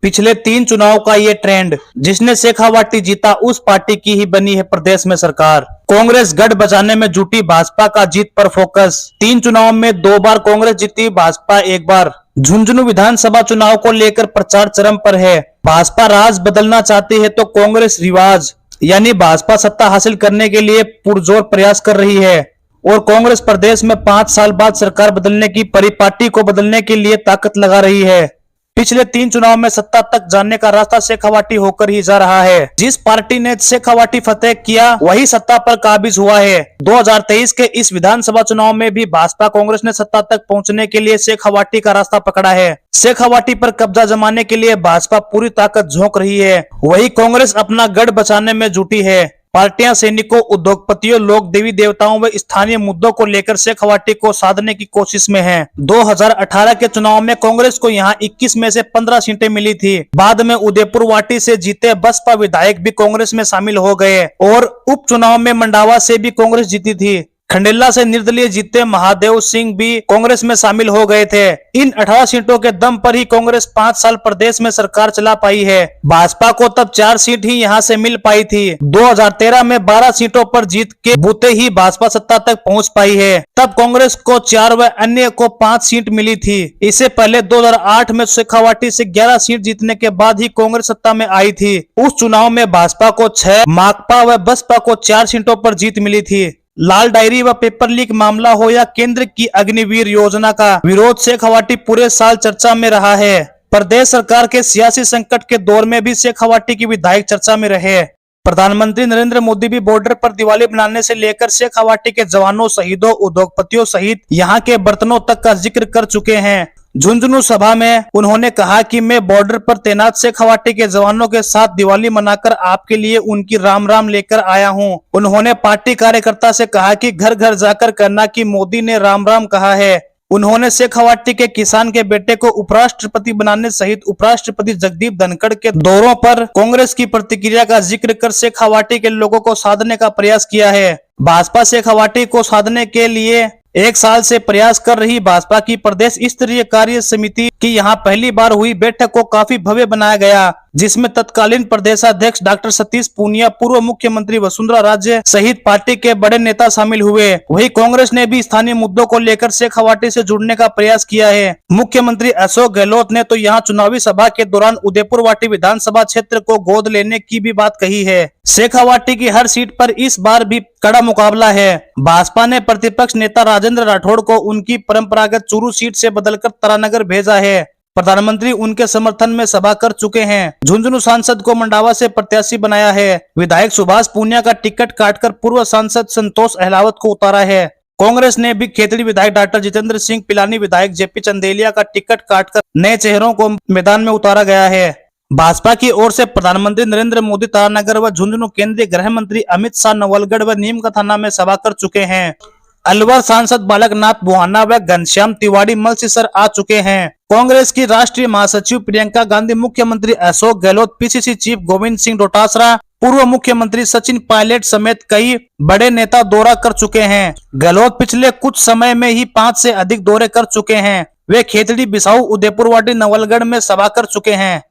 पिछले 3 चुनाव का ये ट्रेंड, जिसने शेखावाटी जीता उस पार्टी की ही बनी है प्रदेश में सरकार। कांग्रेस गढ़ बचाने में जुटी, भाजपा का जीत पर फोकस। 3 चुनाव में 2 बार कांग्रेस जीती, भाजपा 1 बार। झुंझुनू विधानसभा चुनाव को लेकर प्रचार चरम पर है। भाजपा राज बदलना चाहती है तो कांग्रेस रिवाज यानी भाजपा सत्ता हासिल करने के लिए पुरजोर प्रयास कर रही है और कांग्रेस प्रदेश में 5 साल बाद सरकार बदलने की परिपाटी को बदलने के लिए ताकत लगा रही है। पिछले 3 चुनाव में सत्ता तक जाने का रास्ता शेखावाटी होकर ही जा रहा है। जिस पार्टी ने शेखावाटी फतेह किया वही सत्ता पर काबिज हुआ है। 2023 के इस विधानसभा चुनाव में भी भाजपा कांग्रेस ने सत्ता तक पहुंचने के लिए शेखावाटी का रास्ता पकड़ा है। शेखावाटी पर कब्जा जमाने के लिए भाजपा पूरी ताकत झोंक रही है, वही कांग्रेस अपना गढ़ बचाने में जुटी है। पार्टियां सैनिकों, उद्योगपतियों, लोक देवी देवताओं व स्थानीय मुद्दों को लेकर शेखावाटी को साधने की कोशिश में हैं। 2018 के चुनाव में कांग्रेस को यहां 21 में से 15 सीटें मिली थी। बाद में उदयपुर वाटी से जीते बसपा विधायक भी कांग्रेस में शामिल हो गए और उपचुनाव में मंडावा से भी कांग्रेस जीती थी। खंडेला से निर्दलीय जीते महादेव सिंह भी कांग्रेस में शामिल हो गए थे। इन 18 सीटों के दम पर ही कांग्रेस 5 साल प्रदेश में सरकार चला पाई है। भाजपा को तब 4 सीट ही यहां से मिल पाई थी। 2013 में 12 सीटों पर जीत के बूते ही भाजपा सत्ता तक पहुंच पाई है। तब कांग्रेस को 4 व अन्य को 5 सीट मिली थी। इससे पहले 2008 में शेखावाटी से 11 सीट जीतने के बाद ही कांग्रेस सत्ता में आई थी। उस चुनाव में भाजपा को 6, माकपा व बसपा को 4 सीटों पर जीत मिली थी। लाल डायरी व पेपर लीक मामला हो या केंद्र की अग्निवीर योजना का विरोध, शेखावाटी पूरे साल चर्चा में रहा है। प्रदेश सरकार के सियासी संकट के दौर में भी शेखावाटी की विधायक चर्चा में रहे। प्रधानमंत्री नरेंद्र मोदी भी बॉर्डर पर दिवाली बनाने से लेकर शेखावाटी के जवानों, शहीदों, उद्योगपतियों सहित यहाँ के बर्तनों तक का जिक्र कर चुके हैं। झुंझुनू सभा में उन्होंने कहा कि मैं बॉर्डर पर तैनात शेखावाटी के जवानों के साथ दिवाली मनाकर आपके लिए उनकी राम राम लेकर आया हूं। उन्होंने पार्टी कार्यकर्ता से कहा कि घर घर जाकर कहना कि मोदी ने राम राम कहा है। उन्होंने शेखावाटी के किसान के बेटे को उपराष्ट्रपति बनाने सहित उपराष्ट्रपति जगदीप धनखड़ के दौरों पर कांग्रेस की प्रतिक्रिया का जिक्र कर शेखावाटी के लोगों को साधने का प्रयास किया है। भाजपा शेखावाटी को साधने के लिए 1 साल से प्रयास कर रही भाजपा की प्रदेश स्तरीय कार्य समिति की यहाँ पहली बार हुई बैठक को काफी भव्य बनाया गया, जिसमें तत्कालीन प्रदेशाध्यक्ष डॉक्टर सतीश पूनिया, पूर्व मुख्यमंत्री वसुंधरा राजे सहित पार्टी के बड़े नेता शामिल हुए। वहीं कांग्रेस ने भी स्थानीय मुद्दों को लेकर शेखावाटी से जुड़ने का प्रयास किया है। मुख्यमंत्री अशोक गहलोत ने तो यहाँ चुनावी सभा के दौरान उदयपुर वाटी विधानसभा क्षेत्र को गोद लेने की भी बात कही है। शेखावाटी की हर सीट पर इस बार भी कड़ा मुकाबला है। भाजपा ने प्रतिपक्ष नेता राजेंद्र राठौड़ को उनकी परंपरागत चूरू सीट से बदलकर तरानगर भेजा है। प्रधानमंत्री उनके समर्थन में सभा कर चुके हैं। झुंझुनू सांसद को मंडावा से प्रत्याशी बनाया है। विधायक सुभाष पूनिया का टिकट काटकर पूर्व सांसद संतोष अहलावत को उतारा है। कांग्रेस ने भी खेतड़ी विधायक डॉक्टर जितेंद्र सिंह, पिलानी विधायक जेपी चंदेलिया का टिकट काटकर नए चेहरों को मैदान में उतारा गया है। भाजपा की ओर से प्रधानमंत्री नरेंद्र मोदी तारानगर व झुंझुनू, केंद्रीय गृह मंत्री अमित शाह नवलगढ़ व नीम का थाना में सभा कर चुके हैं। अलवर सांसद बालकनाथ बुहाना व घनश्याम तिवारी मलसीसर आ चुके हैं। कांग्रेस की राष्ट्रीय महासचिव प्रियंका गांधी, मुख्यमंत्री अशोक गहलोत, पीसीसी चीफ गोविंद सिंह डोटासरा, पूर्व मुख्यमंत्री सचिन पायलट समेत कई बड़े नेता दौरा कर चुके हैं। गहलोत पिछले कुछ समय में ही 5 से अधिक दौरे कर चुके हैं। वे खेतड़ी, बिसाऊ, उदयपुर वाटी, नवलगढ़ में सभा कर चुके हैं।